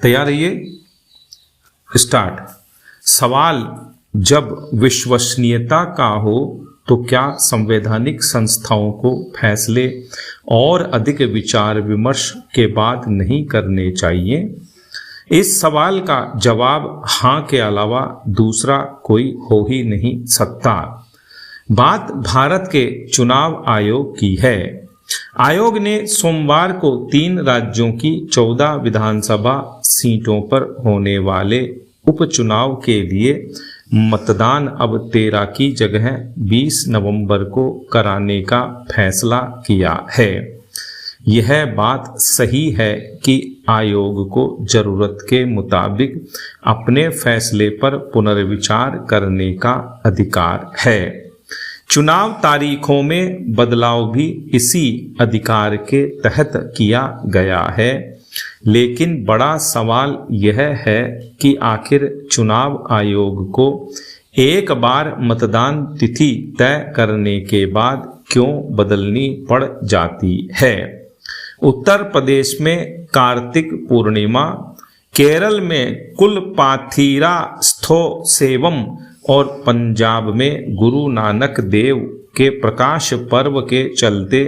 तैयार रहिए। स्टार्ट। सवाल, जब विश्वसनीयता का हो तो क्या संवैधानिक संस्थाओं को फैसले और अधिक विचार विमर्श के बाद नहीं करने चाहिए? इस सवाल का जवाब हाँ के अलावा दूसरा कोई हो ही नहीं सकता। बात भारत के चुनाव आयोग की है। आयोग ने सोमवार को 3 राज्यों की 14 विधानसभा सीटों पर होने वाले उपचुनाव के लिए मतदान अब 13 की जगह 20 नवंबर को कराने का फैसला किया है। यह बात सही है कि आयोग को जरूरत के मुताबिक अपने फैसले पर पुनर्विचार करने का अधिकार है। चुनाव तारीखों में बदलाव भी इसी अधिकार के तहत किया गया है, लेकिन बड़ा सवाल यह है कि आखिर चुनाव आयोग को एक बार मतदान तिथि तय करने के बाद क्यों बदलनी पड़ जाती है। उत्तर प्रदेश में कार्तिक पूर्णिमा, केरल में कुलपाथीरा स्थोत्सवम और पंजाब में गुरु नानक देव के प्रकाश पर्व के चलते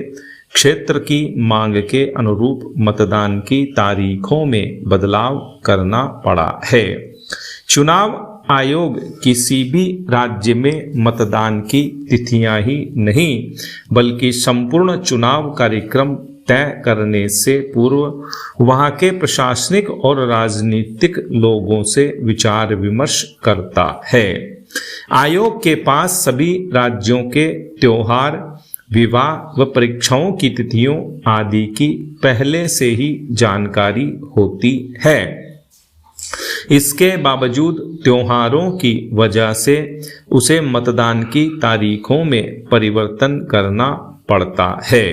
क्षेत्र की मांग के अनुरूप मतदान की तारीखों में बदलाव करना पड़ा है। चुनाव आयोग किसी भी राज्य में मतदान की तिथियां ही नहीं बल्कि संपूर्ण चुनाव कार्यक्रम तय करने से पूर्व वहां के प्रशासनिक और राजनीतिक लोगों से विचार विमर्श करता है। आयोग के पास सभी राज्यों के त्योहार, विवाह व परीक्षाओं की तिथियों आदि की पहले से ही जानकारी होती है। इसके बावजूद त्योहारों की वजह से उसे मतदान की तारीखों में परिवर्तन करना पड़ता है।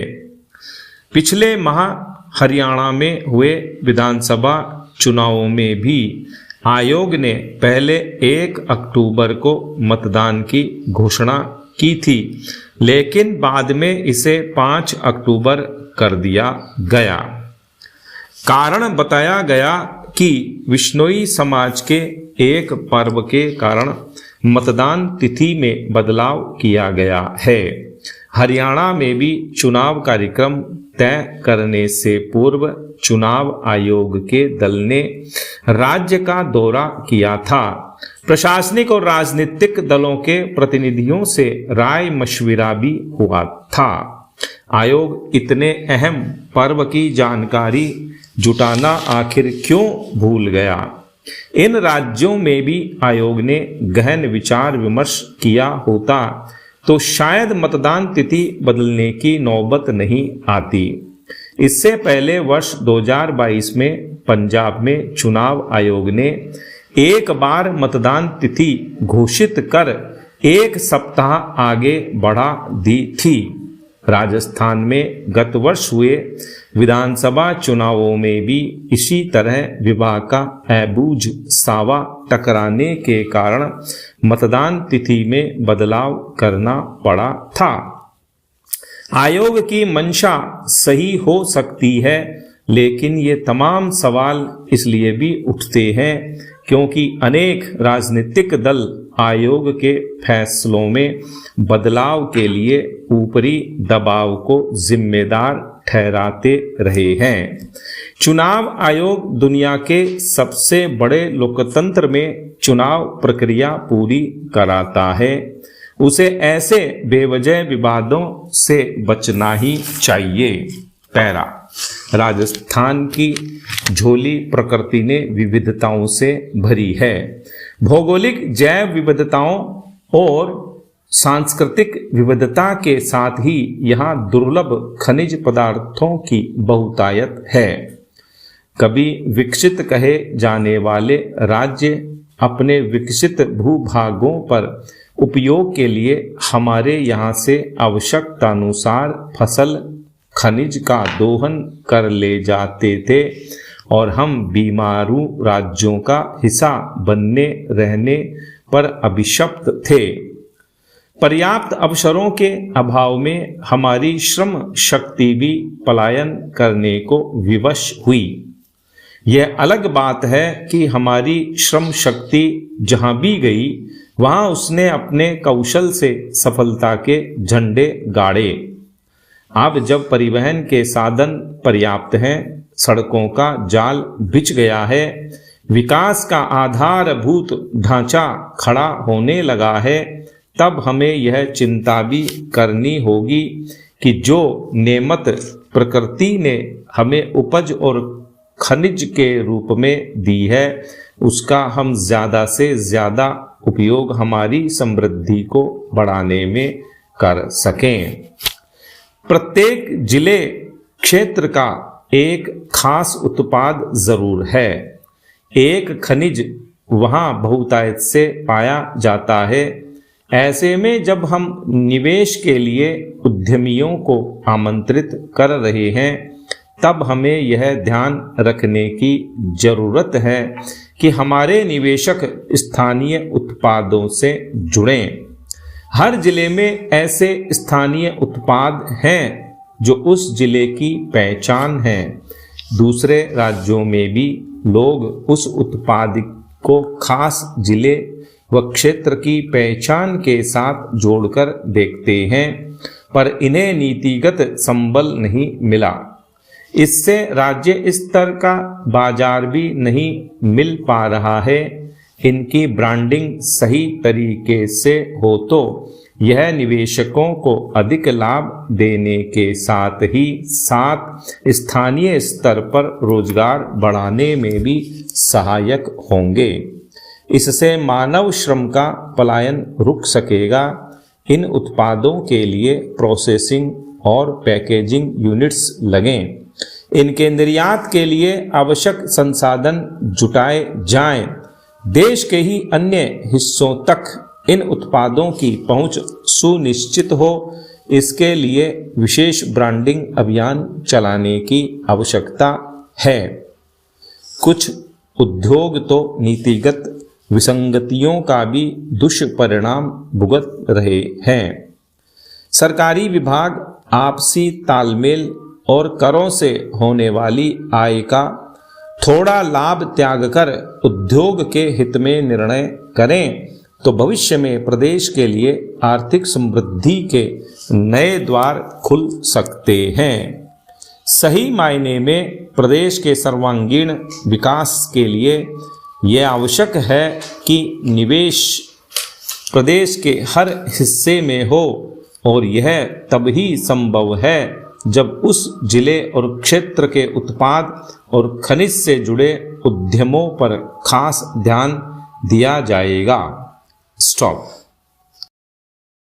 पिछले माह हरियाणा में हुए विधानसभा चुनावों में भी आयोग ने पहले 1 अक्टूबर को मतदान की घोषणा की थी, लेकिन बाद में इसे 5 अक्टूबर कर दिया गया। कारण बताया गया कि विश्नोई समाज के एक पर्व के कारण मतदान तिथि में बदलाव किया गया है। हरियाणा में भी चुनाव कार्यक्रम तय करने से पूर्व चुनाव आयोग के दल ने राज्य का दौरा किया था। प्रशासनिक और राजनीतिक दलों के प्रतिनिधियों से राय मशविरा भी हुआ था। आयोग इतने अहम पर्व की जानकारी जुटाना आखिर क्यों भूल गया? इन राज्यों में भी आयोग ने गहन विचार विमर्श किया होता तो शायद मतदान तिथि बदलने की नौबत नहीं आती। इससे पहले वर्ष 2022 में पंजाब में चुनाव आयोग ने एक बार मतदान तिथि घोषित कर 1 सप्ताह आगे बढ़ा दी थी। राजस्थान में गत वर्ष हुए विधानसभा चुनावों में भी इसी तरह विभाग का ऐबूझ सावा टकराने के कारण मतदान तिथि में बदलाव करना पड़ा था। आयोग की मंशा सही हो सकती है, लेकिन ये तमाम सवाल इसलिए भी उठते हैं क्योंकि अनेक राजनीतिक दल आयोग के फैसलों में बदलाव के लिए ऊपरी दबाव को जिम्मेदार ठहराते रहे हैं। चुनाव आयोग दुनिया के सबसे बड़े लोकतंत्र में चुनाव प्रक्रिया पूरी कराता है। उसे ऐसे बेवजह विवादों से बचना ही चाहिए। पैरा, राजस्थान की झोली प्रकृति ने विविधताओं से भरी है। भौगोलिक जैव विविधताओं और सांस्कृतिक विविधता के साथ ही यहाँ दुर्लभ खनिज पदार्थों की बहुतायत है। कभी विकसित कहे जाने वाले राज्य अपने विकसित भूभागों पर उपयोग के लिए हमारे यहाँ से आवश्यकतानुसार फसल खनिज का दोहन कर ले जाते थे और हम बीमारू राज्यों का हिस्सा बनने रहने पर अभिशप्त थे। पर्याप्त अवसरों के अभाव में हमारी श्रम शक्ति भी पलायन करने को विवश हुई। यह अलग बात है कि हमारी श्रम शक्ति जहां भी गई वहां उसने अपने कौशल से सफलता के झंडे गाड़े। अब जब परिवहन के साधन पर्याप्त हैं, सड़कों का जाल बिछ गया है, विकास का आधारभूत ढांचा खड़ा होने लगा है, तब हमें यह चिंता भी करनी होगी कि जो नेमत प्रकृति ने हमें उपज और खनिज के रूप में दी है, उसका हम ज्यादा से ज्यादा उपयोग हमारी समृद्धि को बढ़ाने में कर सकें। प्रत्येक जिले क्षेत्र का एक खास उत्पाद जरूर है। एक खनिज वहां बहुतायत से पाया जाता है। ऐसे में जब हम निवेश के लिए उद्यमियों को आमंत्रित कर रहे हैं, तब हमें यह ध्यान रखने की जरूरत है कि हमारे निवेशक स्थानीय उत्पादों से जुड़ें। हर जिले में ऐसे स्थानीय उत्पाद हैं जो उस जिले की पहचान है। दूसरे राज्यों में भी लोग उस उत्पाद को खास जिले व क्षेत्र की पहचान के साथ जोड़कर देखते हैं, पर इन्हें नीतिगत संबल नहीं मिला। इससे राज्य स्तर का बाजार भी नहीं मिल पा रहा है। इनकी ब्रांडिंग सही तरीके से हो तो यह निवेशकों को अधिक लाभ देने के साथ ही साथ स्थानीय स्तर पर रोजगार बढ़ाने में भी सहायक होंगे। इससे मानव श्रम का पलायन रुक सकेगा। इन उत्पादों के लिए प्रोसेसिंग और पैकेजिंग यूनिट्स लगें। इनके निर्यात के लिए आवश्यक संसाधन जुटाए जाएं। देश के ही अन्य हिस्सों तक इन उत्पादों की पहुंच सुनिश्चित हो, इसके लिए विशेष ब्रांडिंग अभियान चलाने की आवश्यकता है। कुछ उद्योग तो नीतिगत विसंगतियों का भी दुष्परिणाम भुगत रहे हैं। सरकारी विभाग आपसी तालमेल और करों से होने वाली आय का थोड़ा लाभ त्याग कर उद्योग के हित में निर्णय करें तो भविष्य में प्रदेश के लिए आर्थिक समृद्धि के नए द्वार खुल सकते हैं। सही मायने में प्रदेश के सर्वांगीण विकास के लिए यह आवश्यक है कि निवेश प्रदेश के हर हिस्से में हो, और यह तभी संभव है जब उस जिले और क्षेत्र के उत्पाद और खनिज से जुड़े उद्यमों पर खास ध्यान दिया जाएगा। स्टॉप।